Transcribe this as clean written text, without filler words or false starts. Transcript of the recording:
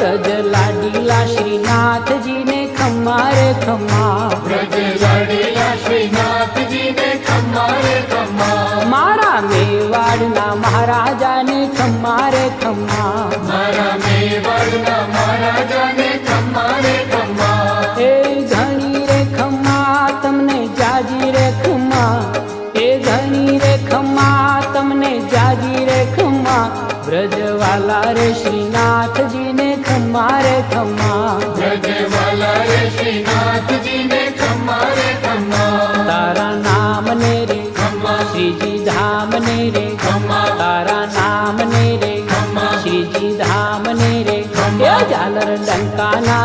વ્રજ લાડીલા શ્રીનાથજીને ખમ્મા રે ખમ્મા, વ્રજ લાડીલા શ્રીનાથજીને ખમ્મા રે ખમ્મા, મારા મેવાડના મહારાજાને ખમ્મા રે ખમ્મા, મારા મેવાડના મહારાજાને ખમ્મા રે ખમ્મા, એ ઘણી રે ખમ્મા તમને જાજી રે ખમ્મા, એ ઘણી રે ખમ્મા તમને જાજી રે ખમ્મા, વ્રજવાલા રે શ્રીનાથજીને ખમ્મા રે ખમ્મા, વ્રજવાલા રે શ્રીનાથજીને ખમ્મા રે ખમ્મા, તારા નામને રે ખમ્મા, શ્રીજી ધામને રે ખમ્મા, તારા નામને રે ખમ્મા, શ્રીજી ધામને રે ખમ્મા, એ ઝાલર ડંકાના